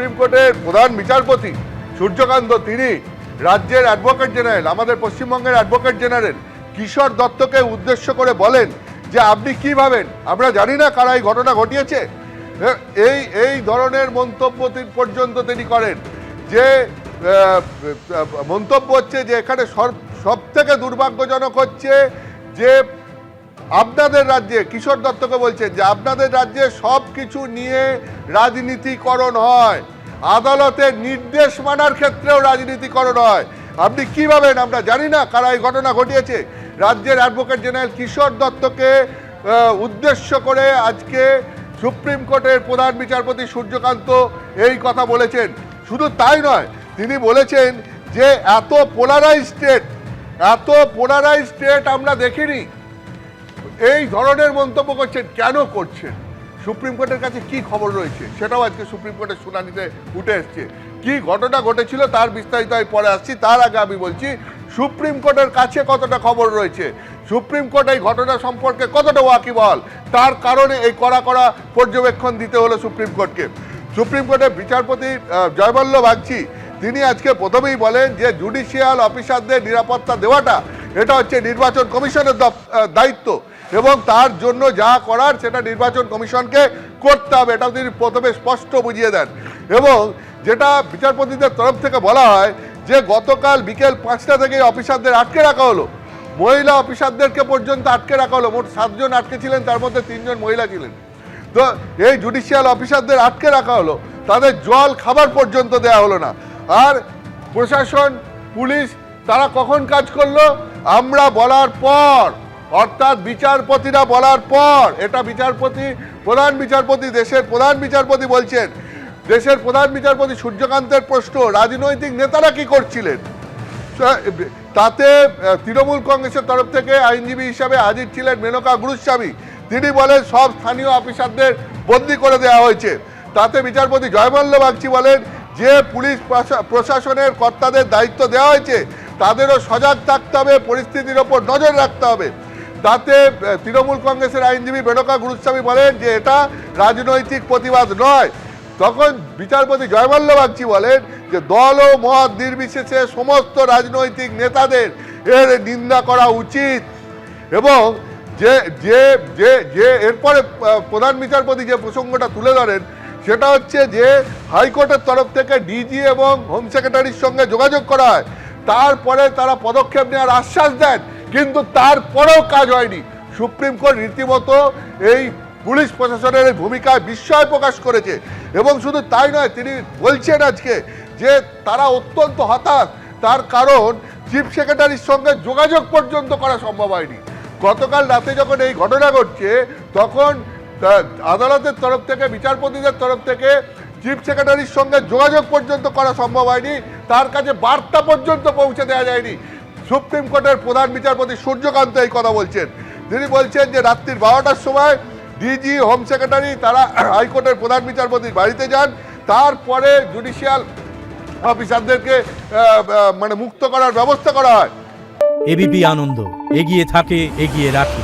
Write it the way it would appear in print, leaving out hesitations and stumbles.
Supreme কোর্টের প্রধান বিচারপতি সূর্যকান্ত তিনি রাজ্যের অ্যাডভোকেট জেনারেল, আমাদের পশ্চিমবঙ্গের অ্যাডভোকেট জেনারেল কিশোর দত্তকে উদ্দেশ্য করে বলেন যে আপনি কি ভাবেন আমরা জানি না কারা এই ঘটনা ঘটিয়েছে। এই ধরনের মন্তব্য পর্যন্ত তিনি করেন, যে মন্তব্য হচ্ছে যে এখানে সব থেকে দুর্ভাগ্যজনক হচ্ছে যে আপনাদের রাজ্যে, কিশোর দত্তকে বলছেন যে আপনাদের রাজ্যে সব কিছু নিয়ে রাজনীতিকরণ হয়, আদালতের নির্দেশ মানার ক্ষেত্রেও রাজনীতিকরণ হয়। আপনি কি ভাবেন আমরা জানি না কারা এই ঘটনা ঘটিয়েছে। রাজ্যের অ্যাডভোকেট জেনারেল কিশোর দত্তকে উদ্দেশ্য করে আজকে সুপ্রিম কোর্টের প্রধান বিচারপতি সূর্যকান্ত এই কথা বলেছেন। শুধু তাই নয়, তিনি বলেছেন যে এত পোলারাইজ স্টেট আমরা দেখিনি। এই ধরনের মন্তব্য করছেন, কেন করছেন? সুপ্রিম কোর্টের কাছে কি খবর রয়েছে সেটাও আজকে সুপ্রিম কোর্টের শুনানিতে উঠে এসছে। কি ঘটনা ঘটেছিল তার বিস্তারিত আমি পরে আসছি। তার আগে আমি বলছি সুপ্রিম কোর্টের কাছে কতটা খবর রয়েছে, সুপ্রিম কোর্ট এই ঘটনা সম্পর্কে কতটা ওয়াকিবহাল, তার কারণে এই কড়া পর্যবেক্ষণ দিতে হলো সুপ্রিম কোর্টকে। সুপ্রিম কোর্টের বিচারপতি জয়বল্লভ বাগচি তিনি আজকে প্রথমেই বলেন যে জুডিশিয়াল অফিসারদের নিরাপত্তা দেওয়াটা এটা হচ্ছে নির্বাচন কমিশনের দায়িত্ব, এবং তার জন্য যা করার সেটা নির্বাচন কমিশনকে করতে হবে, এটা তিনি প্রথমে স্পষ্ট বুঝিয়ে দেন। এবং যেটা বিচারপতিদের তরফ থেকে বলা হয় যে গতকাল বিকেল 5টা থেকে অফিসারদের আটকে রাখা হলো, মহিলা অফিসারদেরকে পর্যন্ত আটকে রাখা হলো। মোট 7 জন আটকে ছিলেন, তার মধ্যে 3 জন মহিলা ছিলেন। তো এই জুডিশিয়াল অফিসারদের আটকে রাখা হলো, তাদের জল খাবার পর্যন্ত দেওয়া হলো না। আর প্রশাসন, পুলিশ তারা কখন কাজ করলো? আমরা বলার পর, অর্থাৎ বিচারপতিরা বলার পর। এটা প্রধান বিচারপতি, দেশের প্রধান বিচারপতি বলছেন। দেশের প্রধান বিচারপতি সূর্যকান্তের প্রশ্ন, রাজনৈতিক নেতারা কি করছিলেন? তাতে তৃণমূল কংগ্রেসের তরফ থেকে আইনজীবী হিসাবে হাজির ছিলেন মেনকা গুরুস্বামী। তিনি বলেন সব স্থানীয় অফিসারদের বন্দী করে দেওয়া হয়েছে। তাতে বিচারপতি জয়বল্লভ বাগচি বলেন যে পুলিশ প্রশাসনের কর্তাদের দায়িত্ব দেওয়া হয়েছে তাদেরও সজাগ থাকতে হবে, পরিস্থিতির ওপর নজর রাখতে হবে। তাতে তৃণমূল কংগ্রেসের আইনজীবী মেনকা গুরুস্বামী বলেন যে এটা রাজনৈতিক প্রতিবাদ নয়। তখন বিচারপতি জয়বল্লভ বাগচি বলেন যে দল ও মত নির্বিশেষে সমস্ত রাজনৈতিক নেতাদের এর নিন্দা করা উচিত। এবং যে যে যে যে এরপরে প্রধান বিচারপতি যে প্রসঙ্গটা তুলে ধরেন সেটা হচ্ছে যে হাইকোর্টের তরফ থেকে ডিজি এবং হোম সেক্রেটারির সঙ্গে যোগাযোগ করা হয়, তারপরে তারা পদক্ষেপ নেওয়ার আশ্বাস দেন, কিন্তু তারপরেও কাজ হয়নি। সুপ্রিম কোর্ট রীতিমতো এই পুলিশ প্রশাসনের এই ভূমিকায় বিস্ময় প্রকাশ করেছে। এবং শুধু তাই নয়, তিনি বলছেন আজকে যে তারা অত্যন্ত হতাশ, তার কারণ চিফ সেক্রেটারির সঙ্গে যোগাযোগ পর্যন্ত করা সম্ভব হয়নি। গতকাল রাতে যখন এই ঘটনা ঘটছে তখন আদালতের তরফ থেকে, বিচারপতিদের তরফ থেকে চিফ সেক্রেটারির সঙ্গে যোগাযোগ পর্যন্ত করা সম্ভব হয়নি, তার কাছে বার্তা পর্যন্ত পৌঁছে দেওয়া যায়নি। সুপ্রিম কোর্টের প্রধান বিচারপতি সূর্যকান্ত এই কথা বলছেন। তিনি বলছেন যে রাত্রির 12টার সময় ডিজি, হোম সেক্রেটারি তারা হাইকোর্টের প্রধান বিচারপতির বাড়িতে যান, তারপরে জুডিশিয়াল অফিসারদেরকে মানে মুক্ত করার ব্যবস্থা করা হয়। এবিপি আনন্দ, এগিয়ে থাকে, এগিয়ে রাখে।